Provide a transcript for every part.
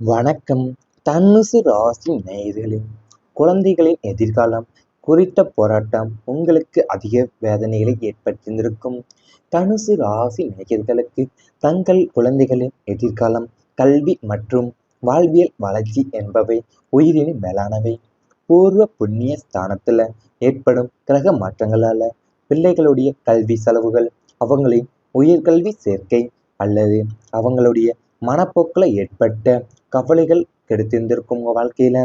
வணக்கம். தனுசு ராசி நேயர்களே, குழந்தைகளின் எதிர்காலம் குறித்த போராட்டம் உங்களுக்கு அதிக வேதனைகளை ஏற்படுத்தியிருக்கும். தனுசு ராசி நேயர்களுக்கு தங்கள் குழந்தைகளின் எதிர்காலம், கல்வி மற்றும் வாழ்வியல் வளர்ச்சி என்பவை உயிரினும் மேலானவை. பூர்வ புண்ணிய ஸ்தானத்துல ஏற்படும் கிரக மாற்றங்களால பிள்ளைகளுடைய கல்வி செலவுகள், அவங்களின் உயர்கல்வி சேர்க்கை அல்லது அவங்களுடைய மனப்போக்குல ஏற்பட்ட கவலைகள் கெடுத்திருந்திருக்கும் உங்க வாழ்க்கையில.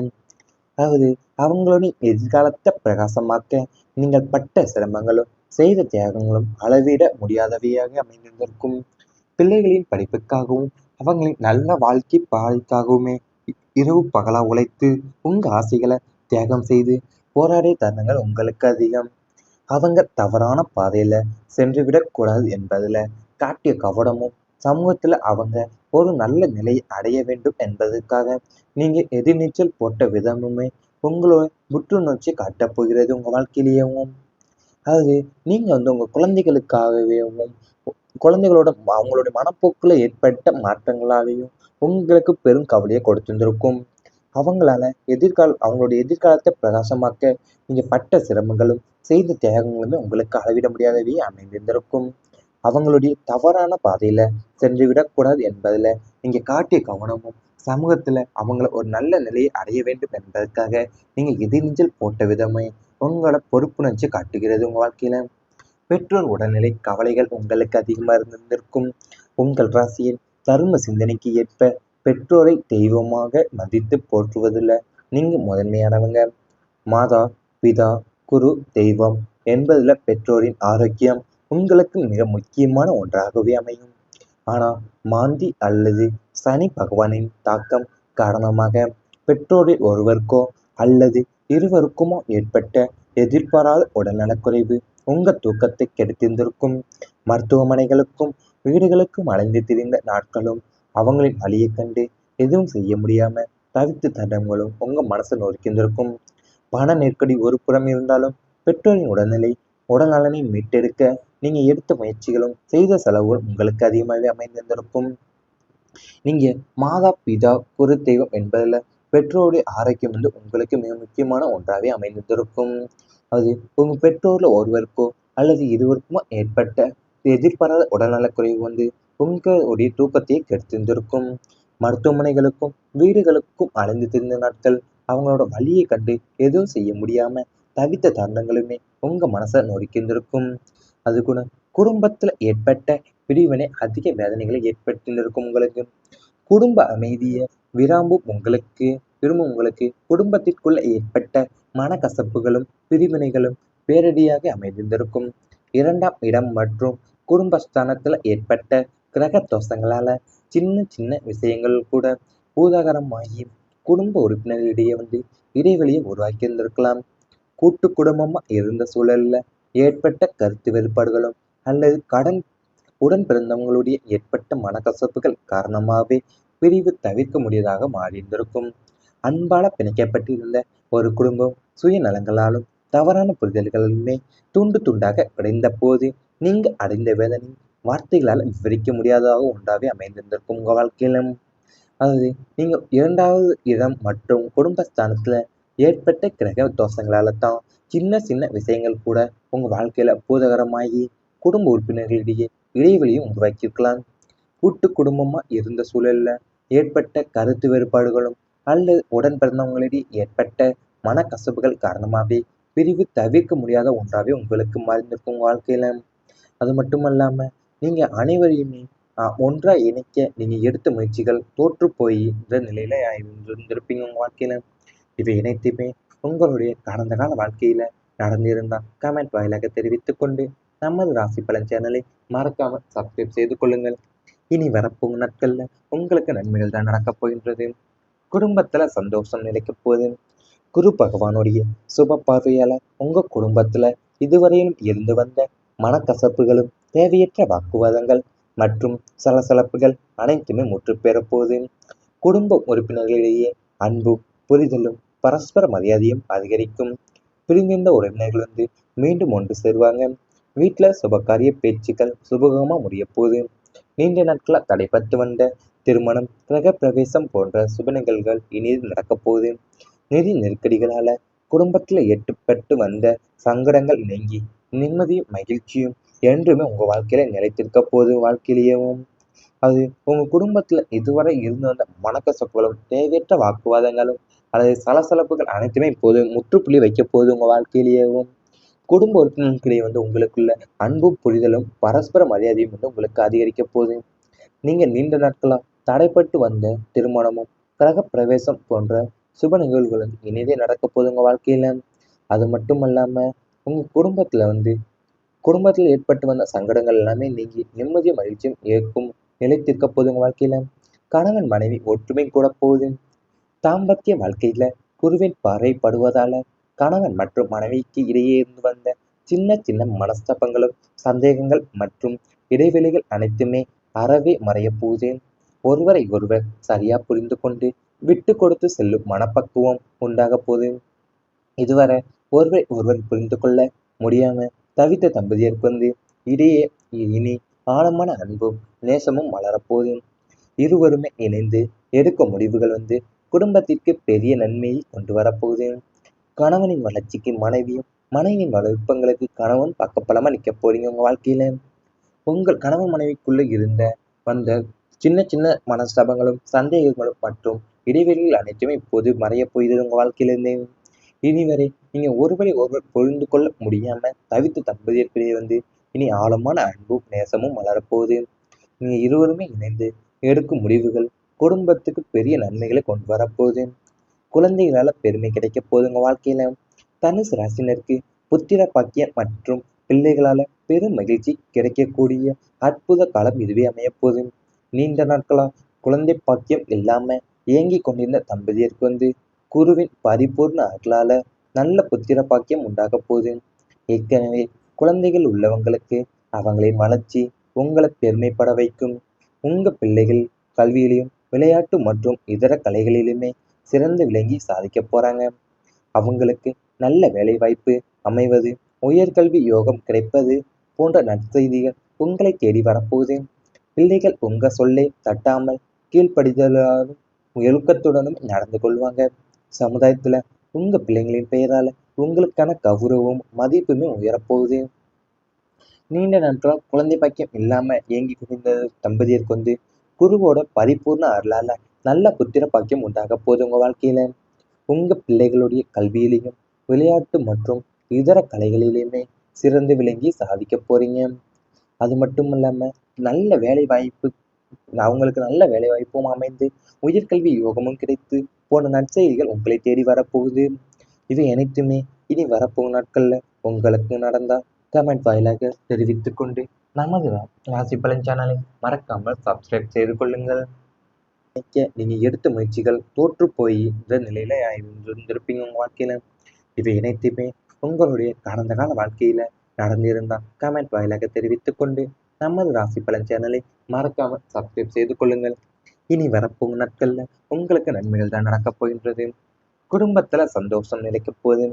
அதாவது அவங்களுடைய எதிர்காலத்தை பிரகாசமாக்க நீங்கள் பட்ட சிரமங்களும் செய்த தியாகங்களும் அளவிட முடியாதவையாக அமைந்திருந்திருக்கும். பிள்ளைகளின் படிப்புக்காகவும் அவங்களின் நல்ல வாழ்க்கை பாதைக்காகவுமே இரவு பகலா உழைத்து உங்க ஆசைகளை தியாகம் செய்து போராடிய தருணங்கள் உங்களுக்கு அதிகம். அவங்க தவறான பாதையில சென்றுவிடக் கூடாது என்பதுல காட்டிய கவனமும், சமூகத்துல அவங்க ஒரு நல்ல நிலையை அடைய வேண்டும் என்பதற்காக நீங்க எதிர்நீச்சல் போட்ட விதமுமே உங்களோட புத்துணர்ச்சி காட்டப் போகிறது உங்க வாழ்க்கையிலேயும். அதாவது நீங்க உங்க குழந்தைகளுக்காகவேவும், குழந்தைகளோட அவங்களுடைய மனப்போக்குல ஏற்பட்ட மாற்றங்களாலேயும் உங்களுக்கு பெரும் கவலையை கொடுத்திருந்திருக்கும். அவங்களால அவங்களுடைய எதிர்காலத்தை பிரகாசமாக்க நீங்க பட்ட சிரமங்களும் செய்த தியாகங்களுமே உங்களுக்கு அளவிட முடியாதவே அமைந்திருந்திருக்கும். அவங்களுடைய தவறான பாதையில சென்று விடக்கூடாது என்பதுல நீங்க காட்டிய கவனமும், சமூகத்துல அவங்கள ஒரு நல்ல நிலையை அடைய வேண்டும் என்பதற்காக நீங்க எதிர்நீச்சல் போட்ட விதமே உங்களோட பொறுப்புணர்ச்சி காட்டுகிறது உங்க வாழ்க்கையில. பெற்றோர் உடல்நிலை கவலைகள் உங்களுக்கு அதிகமா இருந்திருக்கும். உங்கள் ராசியின் தர்ம சிந்தனைக்கு ஏற்ப பெற்றோரை தெய்வமாக மதித்து போற்றுவதில் நீங்க முதன்மையானவங்க. மாதா, பிதா, குரு, தெய்வம் என்பதுல பெற்றோரின் ஆரோக்கியம் உங்களுக்கு மிக முக்கியமான ஒன்றாகவே அமையும். ஆனா மாந்தி அல்லது சனி பகவானின் தாக்கம் காரணமாக பெற்றோரில் ஒருவருக்கோ அல்லது இருவருக்குமோ ஏற்பட்ட எதிர்பாராத உடல்நலக்குறைவு உங்க தூக்கத்தை கெடுத்திருந்திருக்கும். மருத்துவமனைகளுக்கும் வீடுகளுக்கும் அலைந்து திரிந்த நாட்களும் அவங்களின் வலியை கண்டு எதுவும் செய்ய முடியாம தவித்து தடங்களும் உங்க மனசை நொறுக்கியிருந்திருக்கும். பண நெருக்கடி ஒரு புறம் இருந்தாலும் பெற்றோரின் உடல்நலனை மீட்டெடுக்க நீங்க எடுத்த முயற்சிகளும் செய்த செலவுகளும் உங்களுக்கு அதிகமாகவே அமைந்திருந்திருக்கும். நீங்க மாதா, பிதா, குரு, தெய்வம் என்பதுல பெற்றோருடைய ஆரோக்கியம் உங்களுக்கு மிக முக்கியமான ஒன்றாகவே அமைந்திருக்கும். அது உங்க பெற்றோர்ல ஒருவருக்கோ அல்லது இருவருக்குமோ ஏற்பட்ட எதிர்பாராத உடல்நலக்குறைவு உங்களுடைய தூக்கத்தையே கெடுத்திருந்திருக்கும். மருத்துவமனைகளுக்கும் வீடுகளுக்கும் அலைந்து திரிந்த நாட்கள் அவங்களோட வலியை கண்டு எதுவும் செய்ய முடியாம தவித்த தருணங்களுமே உங்க மனசை நொறுக்கியிருந்திருக்கும். அது கூட குடும்பத்துல ஏற்பட்ட பிரிவினை அதிக வேதனைகளை ஏற்படுத்தியிருக்கும் உங்களுக்கு. குடும்ப அமைதியை விரும்பும் உங்களுக்கு குடும்பத்திற்குள்ள ஏற்பட்ட மனக்கசப்புகளும் பிரிவினைகளும் பேரடியாக அமைந்திருந்திருக்கும். 2ஆம் இடம் மற்றும் குடும்பஸ்தானத்துல ஏற்பட்ட கிரக தோஷங்களால சின்ன சின்ன விஷயங்கள் கூட பூதாகரமாகி குடும்ப உறுப்பினர்களிடையே இடைவெளியை உருவாக்கி இருந்திருக்கலாம். கூட்டு குடும்பமா இருந்த சூழல்ல ஏற்பட்ட கருத்து வேறுபாடுகளும் அல்லது உடன் பிறந்தவங்களுடைய ஏற்பட்ட மனக்கசப்புகள் காரணமாகவே பிரிவு தவிர்க்க முடியாதாக மாறியிருந்திருக்கும். அன்பால பிணைக்கப்பட்டிருந்த ஒரு குடும்பம் சுயநலங்களாலும் தவறான புரிதல்களுமே துண்டு துண்டாக உடைந்த போது நீங்க அடைந்த வேதனை வார்த்தைகளால் விவரிக்க முடியாததாக ஒன்றாவே அமைந்திருந்திருக்கும் உங்க வாழ்க்கையிலும். அதாவது நீங்க 2வது இடம் மற்றும் குடும்பஸ்தானத்துல ஏற்பட்ட கிரக தோஷங்களால தான் சின்ன சின்ன விஷயங்கள் கூட உங்க வாழ்க்கையில பூதகரமாகி குடும்ப உறுப்பினர்களிடையே இடைவெளியும் உருவாக்கியிருக்கலாம். கூட்டு குடும்பமா இருந்த சூழல்ல ஏற்பட்ட கருத்து வேறுபாடுகளும் அல்லது உடன் பிறந்தவங்களிடையே ஏற்பட்ட மனக்கசப்புகள் காரணமாகவே பிரிவு தவிர்க்க முடியாத ஒன்றாவே உங்களுக்கு மாறியிருக்கும் உங்க வாழ்க்கையில. அது மட்டுமல்லாம நீங்க அனைவரையுமே ஒன்றா இணைக்க நீங்க எடுத்த முயற்சிகள் தோற்று போயின்ற நிலையில இருந்திருப்பீங்க உங்க வாழ்க்கையில. இவை இணைத்துமே உங்களுடைய கடந்த கால வாழ்க்கையில நடந்திருந்தால் கமெண்ட் வாயிலாக தெரிவித்துக் கொண்டு நமது ராசி பலன் சேனலை மறக்காம சப்ஸ்கிரைப் செய்து கொள்ளுங்கள். இனி வரப்போகும் நாட்கள்ல உங்களுக்கு நன்மைகள் தான் நடக்கப் போகின்றது. குடும்பத்துல சந்தோஷம் நிலைக்கப் போகுது. குரு பகவானுடைய சுப பார்வையால உங்க குடும்பத்துல இதுவரையிலும் இருந்து வந்த மனக்கசப்புகளும் தேவையற்ற வாக்குவாதங்கள் மற்றும் சலசலப்புகள் அனைத்துமே முற்று பெறப் போகுது. குடும்ப உறுப்பினர்களிடையே அன்பும் புரிதலும் பரஸ்பர மரியாதையும் அதிகரிக்கும். பிரிந்திருந்த உறவினர்கள் மீண்டும் ஒன்று சேருவாங்க. வீட்டுல சுபகாரிய பேச்சுக்கள் சுபகமா முடிய போகுது. நீண்ட நாட்களா தடைபட்டு வந்த திருமணம், கிரகப்பிரவேசம் போன்ற சுப நிகழ்வுகள் இனி நடக்கப் போகுது. நிதி நெருக்கடிகளால குடும்பத்துல ஏற்பட்டு வந்த சங்கடங்கள் நீங்கி நிம்மதியும் மகிழ்ச்சியும் என்றுமே உங்க வாழ்க்கையில நிலைத்திருக்க போகுது. வாழ்க்கையிலேயும் அது உங்க குடும்பத்துல இதுவரை இருந்து வந்த மனக்கசப்புகளும், தேவையற்ற வாக்குவாதங்களும் அல்லது சலசலப்புகள் அனைத்துமே இப்போது முற்றுப்புள்ளி வைக்கப் போகுது உங்க வாழ்க்கையிலேயும். குடும்ப உறுப்பினர்களிடையே உங்களுக்குள்ள அன்பும், புரிதலும், பரஸ்பர மரியாதையும் உங்களுக்கு அதிகரிக்கப் போகுது. நீங்க நீண்ட நாட்களா தடைப்பட்டு வந்த திருமணமும், கிரகப்பிரவேசம் போன்ற சுப நிகழ்வுகளும் இனிதே நடக்கப் போகுது உங்க வாழ்க்கையில. அது மட்டுமல்லாம உங்க குடும்பத்துல ஏற்பட்டு வந்த சங்கடங்கள் எல்லாமே நீங்கி நிம்மதியும், மகிழ்ச்சியும் நிலைத்திருக்க போகுது உங்க வாழ்க்கையில. கணவன் மனைவி ஒற்றுமை கூடப் போகுது. தாம்பத்திய வாழ்க்கையில குருவின் பார்வை படுவதால கணவன் மற்றும் மனைவிக்கு இடையே இருந்து வந்த சின்ன சின்ன மனஸ்தாபங்களும், சந்தேகங்கள் மற்றும் இடைவெளிகள் அனைத்துமே அறவே மறையப் போகுது. ஒருவரை ஒருவர் சரியா புரிந்து கொண்டு விட்டு கொடுத்து செல்லும் மனப்பக்குவம் உண்டாகப் போகுது. இதுவரை ஒருவரை ஒருவர் புரிந்து கொள்ள முடியாம தவித்த தம்பதியருக்கு இடையே இனி ஆழமான அன்பும் நேசமும் வளரப்போகுது. இருவருமே இணைந்து எடுக்கும் முடிவுகள் குடும்பத்திற்கு பெரிய நன்மையை கொண்டு வரப்போகுது. கணவனின் வளர்ச்சிக்கு மனைவியும், மனைவியின் விருப்பங்களுக்கு கணவன் பக்கபலமா நிக்க போறீங்க உங்க வாழ்க்கையில. உங்கள் கணவன் மனைவிக்குள்ள வந்த சின்ன சின்ன மனஸ்தாபங்களும், சந்தேகங்களும் மற்றும் இடைவெளிகள் அனைத்துமே இப்போது மறையப் போகிறது உங்க வாழ்க்கையிலிருந்தே. இனிவரை நீங்க ஒருவரை ஒருவர் புரிந்து கொள்ள முடியாம தவித்த தம்பதியர்களிடையே இனி ஆழமான அன்பும் நேசமும் வளரப்போகுது. நீங்க இருவருமே இணைந்து எடுக்கும் முடிவுகள் குடும்பத்துக்கு பெரிய நன்மைகளை கொண்டு வரப்போகுது. குழந்தைகளால பெருமை கிடைக்க போகுது உங்க வாழ்க்கையில. தனுசு ராசினருக்கு புத்திர பாக்கியம் மற்றும் பிள்ளைகளால பெரும் மகிழ்ச்சி கிடைக்கக்கூடிய அற்புத காலம் இதுவே அமையப்போகுது. நீண்ட நாட்களா குழந்தை பாக்கியம் இல்லாம ஏங்கி கொண்டிருந்த தம்பதியருக்கு குருவின் பரிபூர்ண அருளால நல்ல புத்திர பாக்கியம் உண்டாக போகுது. ஏற்கனவே குழந்தைகள் உள்ளவங்களுக்கு அவங்களின் வளர்ச்சி உங்களை பெருமைப்பட வைக்கும். உங்க பிள்ளைகள் கல்வியிலும், விளையாட்டு மற்றும் இதர கலைகளிலுமே சிறந்து விளங்கி சாதிக்க போறாங்க. அவங்களுக்கு நல்ல வேலை வாய்ப்பு அமைவது, உயர்கல்வி யோகம் கிடைப்பது போன்ற நற்செய்திகள் உங்களை தேடி வரப்போகுது. பிள்ளைகள் உங்க சொல்லை தட்டாமல் கீழ்ப்படிதலாலும் ஒழுக்கத்துடனும் நடந்து கொள்வாங்க. சமுதாயத்துல உங்க பிள்ளைங்களின் பெயரால உங்களுக்கான கௌரவமும் மதிப்புமே உயரப்போகுது. நீண்ட நாட்களா குழந்தை பாக்கியம் இல்லாம ஏங்கி கொண்டிருந்த தம்பதியருக்கு குருவோட பரிபூர்ண அருளால நல்ல புத்திர பாக்கியம் உண்டாக போகுது உங்க வாழ்க்கையில. உங்க பிள்ளைகளுடைய கல்வியிலையும், விளையாட்டு மற்றும் இதர கலைகளிலுமே சிறந்து விளங்கி சாதிக்க போறீங்க. அது மட்டும் இல்லாம நல்ல வேலை வாய்ப்பு அவங்களுக்கு நல்ல வேலை வாய்ப்பும் அமைந்து, உயர்கல்வி யோகமும் கிடைத்து போன்ற நற்செய்திகள் உங்களை தேடி வரப்போகுது. இவை அனைத்துமே இனி வரப்போகும் நாட்கள்ல உங்களுக்கு நடந்தா கமெண்ட் வாயிலாக தெரிவித்துக் கொண்டு நமது ராசி பலன் சேனலை மறக்காமல் சப்ஸ்கிரைப் செய்து கொள்ளுங்கள். நீங்க எடுத்த முயற்சிகள் தோற்று போயின்ற நிலையில இருந்திருப்பீங்க உங்க வாழ்க்கையில. இவை இணைத்துமே உங்களுடைய கடந்த கால வாழ்க்கையில நடந்திருந்தா கமெண்ட் வாயிலாக தெரிவித்துக் கொண்டு நமது ராசி பலன் சேனலை மறக்காமல் சப்ஸ்கிரைப் செய்து கொள்ளுங்கள். இனி வரப்போகும் நாட்கள்ல உங்களுக்கு நன்மைகள் தான் நடக்கப் போகின்றது. குடும்பத்துல சந்தோஷம் நிலைக்கப் போகுது.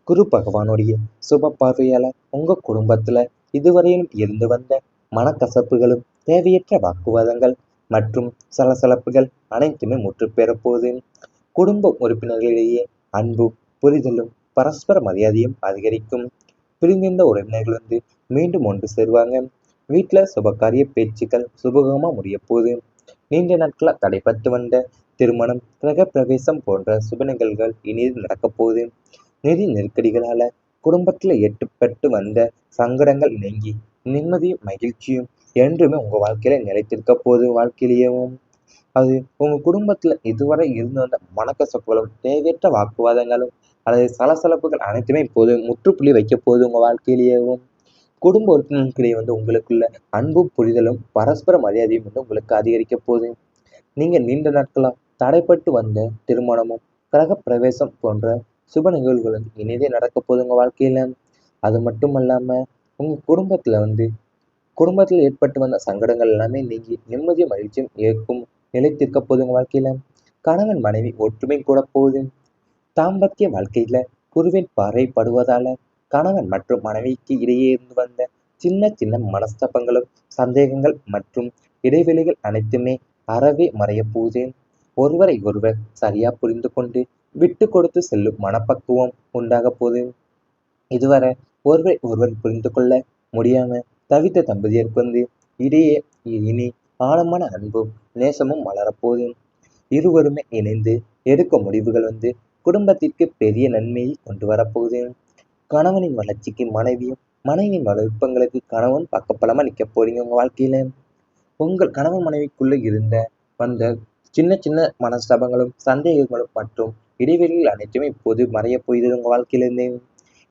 குரு பகவானுடைய சுப பார்வையால உங்க குடும்பத்துல இதுவரையிலும் இருந்து வந்த மனக்கசப்புகளும், தேவையற்ற வாக்குவாதங்கள் மற்றும் சலசலப்புகள் அனைத்துமே முற்று பெறப் போகுது. குடும்ப உறுப்பினர்களிடையே அன்பும், புரிதலும், பரஸ்பர மரியாதையும் அதிகரிக்கும். பிரிந்திருந்த உறவினர்கள் மீண்டும் ஒன்று சேருவாங்க. வீட்டுல சுபகாரிய பேச்சுக்கள் சுபகமா முடிய போகுது. நீண்ட நாட்களா தடைபட்டு வந்த திருமணம், கிரகப்பிரவேசம் போன்ற சுப நிகழ்வுகள் இனி நடக்கப் போகுது. நிதி நெருக்கடிகளால குடும்பத்துல ஏற்பட்டு வந்த சங்கடங்கள் நீங்கி நிம்மதியும் மகிழ்ச்சியும் என்றுமே உங்க வாழ்க்கையில நிலைத்திருக்க போகுது. வாழ்க்கையிலேயும் அது உங்க குடும்பத்துல இதுவரை இருந்து வந்த மனக்கசப்புகளும், தேவையற்ற வாக்குவாதங்களும் அல்லது சலசலப்புகள் அனைத்துமே இப்போது முற்றுப்புள்ளி வைக்க போகுது உங்க வாழ்க்கையிலேயும். குடும்ப உறுப்பினர்களிடையே உங்களுக்குள்ள அன்பும், புரிதலும், பரஸ்பர மரியாதையும் உங்களுக்கு அதிகரிக்க போகுது. நீங்க நீண்ட நாட்களா தடைப்பட்டு வந்த திருமணமும், கிரகப்பிரவேசம் போன்ற சுப நிகழ்வுகளும் இனிதே நடக்க போகுது உங்க வாழ்க்கையில. அது மட்டுமல்லாம உங்க குடும்பத்துல ஏற்பட்டு வந்த சங்கடங்கள் எல்லாமே நீங்கி நிம்மதியும் மகிழ்ச்சியும் நிலைத்திருக்க போகுது உங்க வாழ்க்கையில. கணவன் மனைவி ஒற்றுமை கூடப் போகுது. தாம்பத்திய வாழ்க்கையில குருவின் பார்வை படுவதால கணவன் மற்றும் மனைவிக்கு இடையே இருந்து வந்த சின்ன சின்ன மனஸ்தாபங்களும், சந்தேகங்கள் மற்றும் இடைவெளிகள் அனைத்துமே அறவே மறைய போகுது. ஒருவரை ஒருவர் சரியா புரிந்து கொண்டு விட்டு கொடுத்து செல்லும் மனப்பக்குவம் உண்டாக போகுது. இதுவரை ஒருவரை ஒருவர் புரிந்து கொள்ள முடியாம தவித்த தம்பதியருக்கு இடையே இனி ஆழமான அன்பும் நேசமும் வளரப்போகுது. இருவருமே இணைந்து எடுக்கும் முடிவுகள் குடும்பத்திற்கு பெரிய நன்மையை கொண்டு வரப்போகுது. கணவனின் வளர்ச்சிக்கு மனைவியும், மனைவியின் விருப்பங்களுக்கு கணவன் பக்கபலமா நிக்க போறீங்க உங்க வாழ்க்கையில. உங்கள் கணவன் மனைவிக்குள்ள இருந்த வந்த சின்ன சின்ன மனஸ்தாபங்களும், சந்தேகங்களும் மற்றும் இடைவெளிகள் அனைத்துமே இப்போது மறைய போகிறது உங்க வாழ்க்கையிலிருந்து.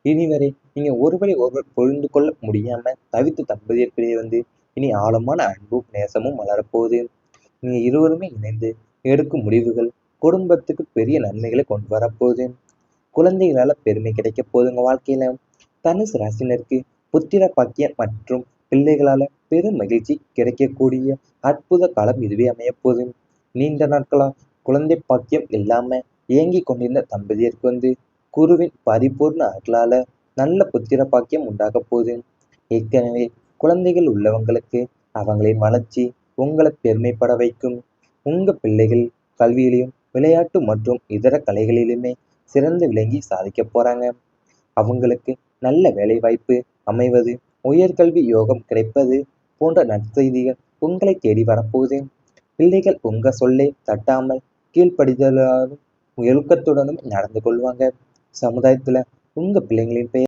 இனிவரை நீங்க ஒருவரை ஒருவர் புரிந்து கொள்ள முடியாம தவித்த தம்பதியர்களிடையே இனி ஆழமான அன்பும் நேசமும் வளரப்போகுது. நீங்க இருவருமே இணைந்து எடுக்கும் முடிவுகள் குடும்பத்துக்கு பெரிய நன்மைகளை கொண்டு வரப்போகுது. குழந்தைகளால பெருமை கிடைக்க போகுது உங்க வாழ்க்கையில. தனுசு ராசினருக்கு புத்திர பாக்கியம் மற்றும் பிள்ளைகளால பெரும் மகிழ்ச்சி கிடைக்கக்கூடிய அற்புத காலம் இதுவே அமைய போகுது. நீண்ட நாட்களா குழந்தை பாக்கியம் இல்லாம ஏங்கி கொண்டிருந்த தம்பதியருக்கு குருவின் பரிபூர்ண அருளால நல்ல புத்திர பாக்கியம் உண்டாக போகுது. ஏற்கனவே குழந்தைகள் உள்ளவங்களுக்கு அவங்களின் வளர்ச்சி உங்களை பெருமைப்பட வைக்கும். உங்க பிள்ளைகள் கல்வியிலும், விளையாட்டு மற்றும் இதர கலைகளிலுமே சிறந்து விளங்கி சாதிக்க போறாங்க. அவங்களுக்கு நல்ல வேலை வாய்ப்பு அமைவது, உயர்கல்வி யோகம் கிடைப்பது போன்ற நற்செய்திகள் உங்களை தேடி வரப்போகுது. பிள்ளைகள் உங்க சொல்லை தட்டாமல் கீழ்ப்படிதலாலும் ஒழுக்கத்துடனும் நடந்து கொள்வாங்க. சமுதாயத்துல உங்க பிள்ளைங்களின் பெயர்